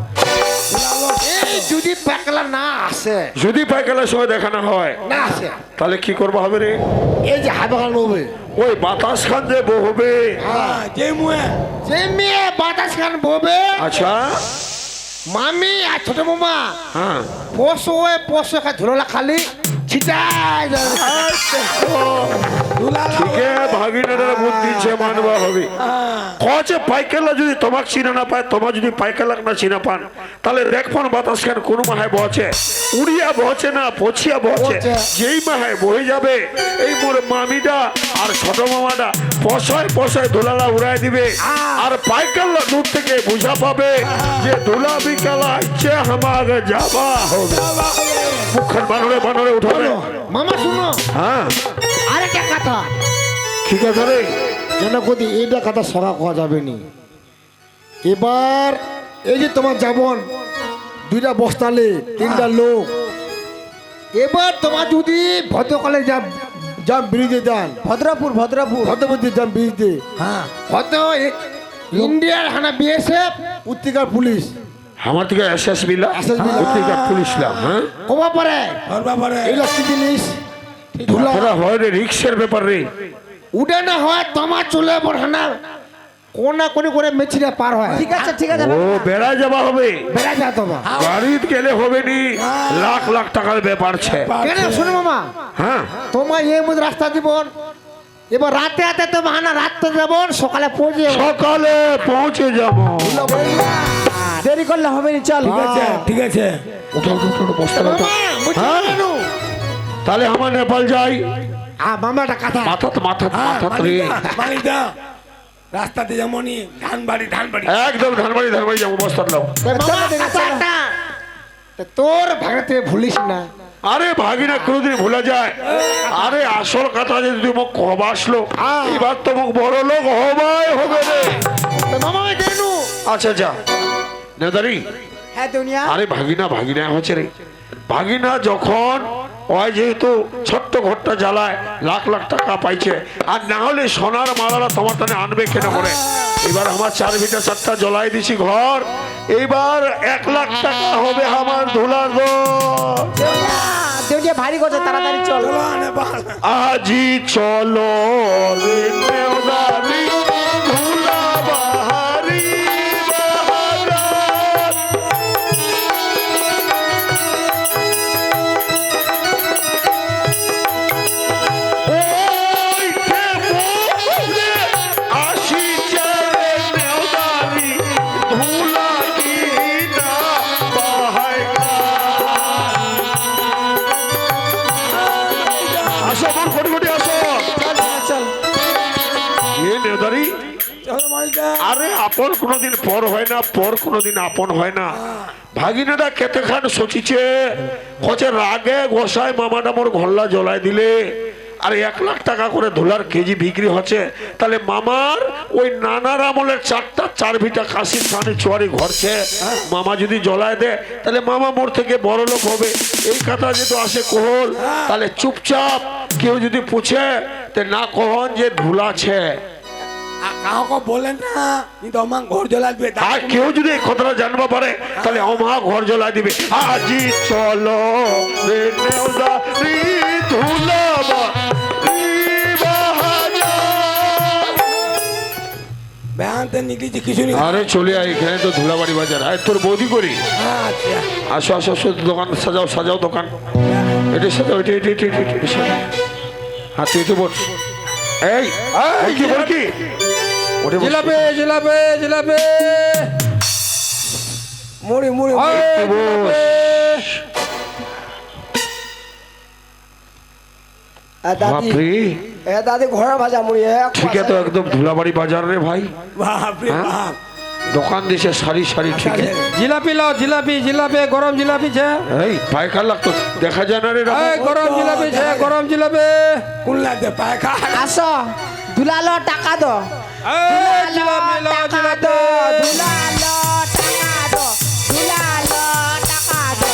ধুলালো। এই যদি পাকলা না আসে, যদি পাইকালের সময় দেখানো হয়, না আসে, তাহলে কি করবো হবে রে? এই যে হাইবাগান হবে, ওই বাতাস খান যে বহবে, যে মেয়ে বাতাস খান ববে, আচ্ছা, মামি আর ছোট মামা হ্যাঁ, পোষো ধুলা খালি ছিটাই ঠিক ভাগিনারা বুদ্ধি দিচ্ছে, মানবা হবে। কছে পাইকারলা যদি তোমাক চিনা না পায়, তোমার যদি পাইকারলাক না চিনা পান, তাহলে দেখবেন বাতাস খান কোন মাহায় বহছে, উড়িয়া বহছে না পছিয়া বহছে, যেই মাহায় বহে যাবে এই মোর মামিটা আর ছোট মামাটা পশায় পশায় ধুলালা উড়াই দিবে। আর পাইকারলা দূর থেকে বুঝা পাবে যে ধুলা বিকালা ইচ্ছে আমাকে যাবা হবে। মুখের বানরে বানরে উঠাবে। মামা শুনো, হ্যাঁ, আরেকটা কথা ঠিক আছে রে। যেন কদি এইটা কথা সরা করা যাবে নি। এবার এই যে তোমার যাবন 2টা বস্তালে 3টা লোক, এবার তোমার যদি ভদ্রকালে যান ব্রিজে যান, ভদ্রপুর ভদ্রপতি যান ব্রিজে, হ্যাঁ হয়তো ইন্ডিয়ার হানা বিএসএফ উত্তিকার পুলিশ আমার থেকে এসএস বিলা পত্রিকার পুলিশ লাম, হ্যাঁ, কবা পারে এগুলো কি জিনিস ধুলা তোরা হয় রে রিক্সের ব্যাপার রে। উঠে না হয় তোমার চলে হানা কোনা কোনি করে মেছিরা পার হয়। ঠিক আছে ঠিক আছে ও বেড়া যাবা হবে, বেড়া যা তোমার গাড়িতে গেলে হবে নি, লাখ লাখ টাকার ব্যাপার ছে। কেন শোনো মামা, হ্যাঁ, তোমার এই মধ্যে রাস্তা জীবন, এবার রাতে রাতে তো হানা রাতে যাবন, সকালে পৌঁছে যাবো। সকালে পৌঁছে যাবো। দেরি করলে হবে না, চল। ঠিক আছে উঠো উঠো উঠো, বস্তা উঠো। মামা, বুঝতে হ্যাঁ? পারলো? তাহলে আমার নেপাল যাই। মামা একটা কথা, মাথা রে, মালিকদা রাস্তাতে যেমনই ধানবাড়ি একদম ধানবাড়ি যাবো, বস্তা নাও। মামা, কথা একটা, তা তোর ভাগতে ভুলিস না। আরে ভাগিনা কোনদিন ভুলা যায়? আরে আসল কথা যে তুই মোক কবা আসলো, এবার তো মোক বড় লোক হবাই হবে রে। তা মামা ওই কেন আচ্ছা যা নেদারি। হ্যাঁ দুনিয়া, আরে ভাগিনা হচ্ছে রে, ভাগিনা যখন ওই যেহেতু ছোট্ট ঘরটা জ্বালায় লাখ লাখ টাকা পাইছে, আর না হলে সোনার মালারা তোমার টানে আনবে কেন করে? এবার আমার 4 ভিটা 4টা জ্বলাই দিছি ঘর, এইবার 1 লাখ টাকা হবে আমার ধুলার ঘর। দুনিয়া ভারী করছে, তাড়াতাড়ি চল। আজি চলো রে নেওদারি, ধুলা বাহারি বাহারাত। ওই খেপে আসিছে রে নেওদারি, ধুলা কিনা বাহাইগা। আসো আমার কোটি আসো। চল এ নেদারি, আরে আপন কোনদিন পর হয় না, পর কোনদিন আপন হয় না। ভাগিনাটা কেতে খান সচিছে, কচে রাগে গোসাই মামাটা মোর ঘল্লা জ্বলাই দিলে, আর 1 লাখ টাকা করে ধুলার কেজি বিক্রি হচ্ছে, তাহলে মামার ওই নানার আমলের 4টা 4 ভিটা কাশির খানে চুয়ারি ঘরছে, মামা যদি জ্বলায় দেয় তাহলে মামা মোর থেকে বড় লোক হবে। এই কথা যেহেতু আসে কোহল, তাহলে চুপচাপ কেউ যদি পুছে তে না কহন যে ধুলাছে। কাউকে বলেন না কিন্তু আমার ঘর জ্বলাবে আর কেউ যদি এই কথাটা জানবা পারে তাহলে আমার ঘর জ্বলা দিবে আজি চলো রে নেওদা রি ধুলাবা রি বাহানা। বেহানতে নিতেছি কিছু নেই। আরে চলে আয়, এখানে তো ধুলাবাড়ি বাজার। আয় তোর বৌদি করি। আচ্ছা আসো আসো আসো, দোকান সাজাও সাজাও দোকান। এটা সাজাও, এটা এটা এটা এটা এটা সাজাও। হ্যাঁ তুই তো বস। এই এই কি বল কি ওঠে বস। জিলাপি জিলাপি জিলাপি মুড়ি মুড়ি ওই, বস। দাদি বাপরে, দাদি ঘোড়া ভাজা মুড়ি ঠিক আছে তো একদম ধুলাবাড়ি বাজার রে ভাই। বাপরে হ্যাঁ? বাপ দোকান দিছে সারি সারি, ঠিক আছে। জিলাপি লাও জিলাপি জিলাপি গরম জিলাপি છે এই পায়খার লাগতো দেখা যায় না রে রামু। এই গরম জিলাপি છે গরম জিলাপি কোন লাগতে পায় খা আসো দুলালো টাকা দো এই জিলাপি লাও টাকা জিলাপি দো দুলালো টাকা দো দুলালো টাকা দো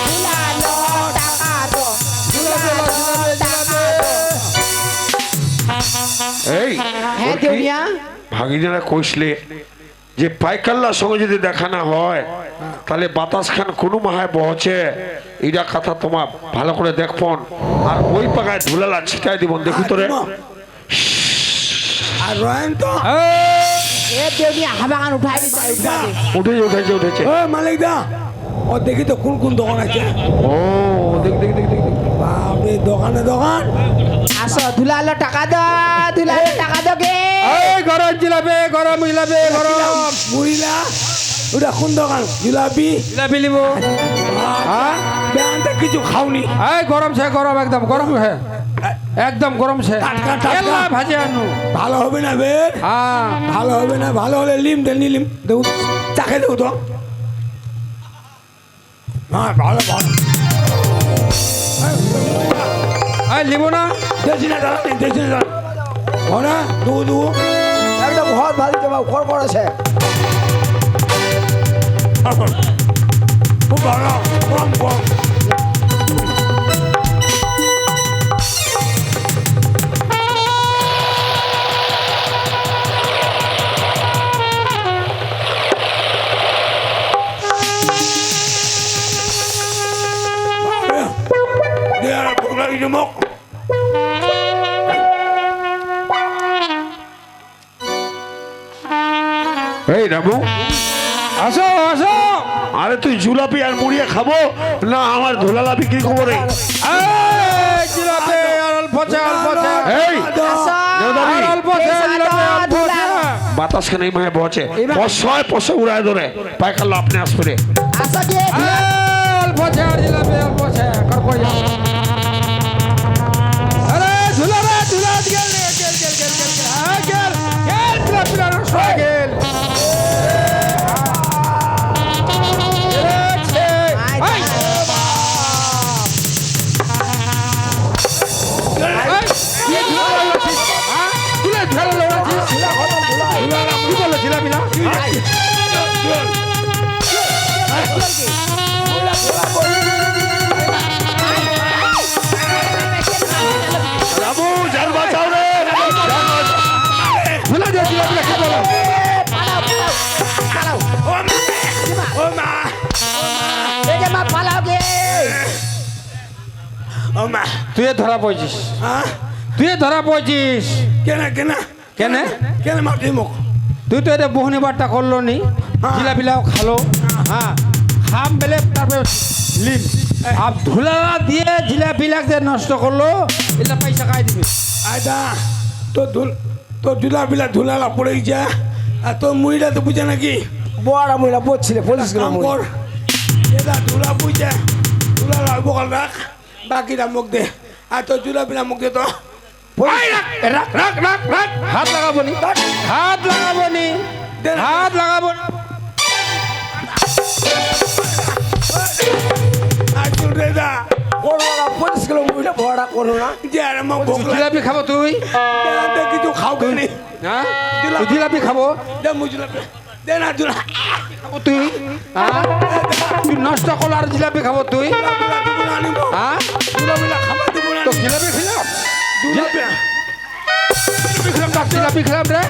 দুলালো টাকা দো দুলালো টাকা দো এই হ্যাঁ ওর কি? দেউনিয়া ভাগিনারা কইসলে যে পাইকাল্লার সঙ্গে যদি দেখা না হয় তাহলে বাতাস খান কোনো মাহায় বহছে। এইটা কথা তোমার ভালো করে দেখপন, আর ওই পাকায় ধুলালা ছিটাই দিব দেখি তোরে। আর রয়েন তো এই এ দেউনিয়া হাবাগান উঠাই দিছে উঠাই উঠেছে উঠেছে উঠেছে। ও মালিক দা ও দেখি তো কোন কোন দোকান আছে। ও দেখ দেখ দেখ দেখ দেখ। বাপরে দোকানে দোকান আসো দুলালো টাকা দো দুলালো টাকা দো গে এই গরম জিলাপি গরম জিলাপি গরম মুড়িলা ওটা কোন দোকান জিলাপি জিলাপি লিবো হ্যাঁ বেহানতে কিছু খাওনি এই গরম છે গরম একদম গরম છે একদম গরম છે টাটকা, টাটকা। এলা ভাজে আনু ভালো হবে না বের হ্যাঁ ভালো হবে না, ভালো হলে লিম দে নিলিম দেবো চাকে দেবো তো। হ্যাঁ ভালো ভালো এই লিবো না দেশি না দাঁড়া দেশি না দাঁড়া ওরা দেবো দেবো একদম ঘর ভালো দেবো ঘর পড়েছে খুব ভালো কম কম মুখ এই রামু, আসো আসো আরে তুই জুলাপি আর মুড়িয়ে খাবো না আমার ধুলালা বিক্রি করবো রে? এই জিলাপি আর অল্প আছে অল্প আছে এই দেওদাবি, আর অল্প আছে জিলাপি অল্প আছে বাতাস খান এই মাহে বহছে পশয় পশে উড়ায় ধরে পাইকাল্লা আপনি আসবে রে। আসো গে এই অল্প আছে আর জিলাপি অল্প আছে কর কই যা আরে ঝুলা রে ঝুলা গেল রে গেল গেল গেল গেল হ্যাঁ গেল গেল জিলাপি আর সয় গেল রামু জান বাঁচাও রে, জান বাঁচাও। ও মা এই যে মা পালাও গে ও মা তুই ধরা পড়ছিস হ্যাঁ তুই ধরা পড়ছিস কেন কেন কেন কেন মারছি মুখ তুই তো এটা বহনি বারটা করলো নি জিলাপিলাও খালো হ্যাঁ খাম বেলে তারপরে লিম আর ধুলা দিয়ে জিলাপিলাক যে নষ্ট করলো এটা পয়সা খাই দিবি আয়দা তো জুলাপিলা ধুলালা পড়ে গেছে আর তোর মুড়িটা তো বুঝে নাকি বড় মহিলা পড়ছিলে পুলিশ কাম কর এটা ধুলা বুঝে ধুলালা বকাল রাখ বাকিটা মুখ দে আর তোর জুলাপিলা মুখ দে তো রাখ রাখ রাখ রাখ হাত লাগাবো নি হাত লাগাবো নি হাত লাগাবো না। আর তোর রেদা পুলিশ গুলো মহিলা বড় করো না যে আর আমার ভোগ জিলাপি খাবো তুই লাগে কিছু খাও কেনি হ্যাঁ তুই জিলাপি খাবো দে মুই জুলাপি দে না জুলা খাবো তুই হ্যাঁ তুই নষ্ট করলো আর জিলাপি খাবো তুই আনিব হ্যাঁ জুলাপিলা খাবা দিব না তো জিলাপি খেলাম জুলাপি জিলাপি খেলাম রে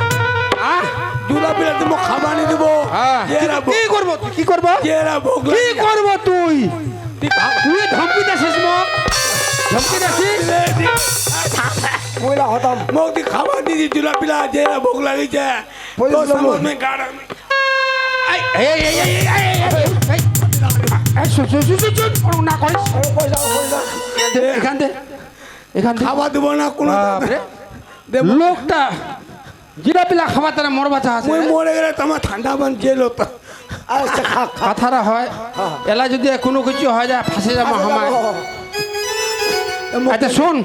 দুলা পিলা দিব খাবানি দিব হ্যাঁ এরা কি করবো তুই? কি করবো এরা ভোগ কি করবো তুই তুই ধমকি দিছিস মোক ধমকি দিছিস মহিলা হতাম মোক দি খাবার দিদি দুলা পিলা যে এরা ভোগ লাগিছে পয়সা তো দেবো। সমাজ মে গাড়া এই এই এই এই এই এই এই এই শুন শুন শুন শুন শুন না করিস পয়সা পয়সা এখান দে এখান দে খাবার দিব না কোনো বাপরে। দেব লোকটা জিরা পিলা খাবার তারা মর বাচ্চা আছে মই মরে গেলে তোমার ঠান্ডা বান জেল হতো আচ্ছা খা খা কথাটা হয় এলা যদি কোনো কিছু হয় যায় ফাঁসে যাবো হামায় আচ্ছা শোন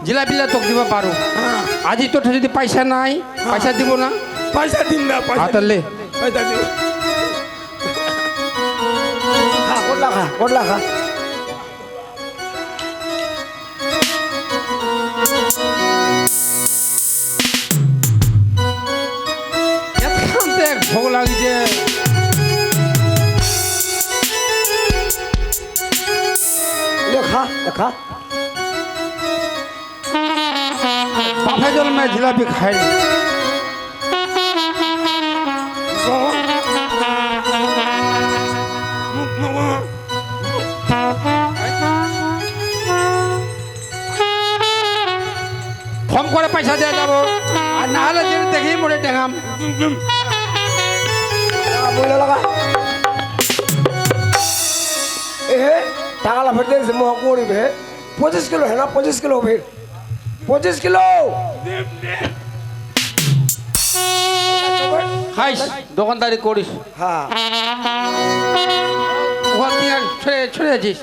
জিলাপিলা তোকে দিব পারো আজি তোর যদি পয়সা নাই পয়সা দিব না পয়সা দিন না পয়সা হাতে লে পয়সা দিন খা কোটলা খা এতক্ষণ তো এক ভোগ লাগিছে খা খা পাফে জল মে জিলাপি খাই ফর্ম করে পয়সা দিয়ে যাবো আর না হলে যেন দেখি মোড়ে টেঙাম মহিলা লাগা এ টাকা লা ফেরতে দিছে মোহ করিবে 25 কিলো হ্যাঁ 25 কিলো ফের 25 কিলো খাইস দোকানদারি করিস হ্যাঁ ওখান থেকে ছড়ে ছড়ে আছিস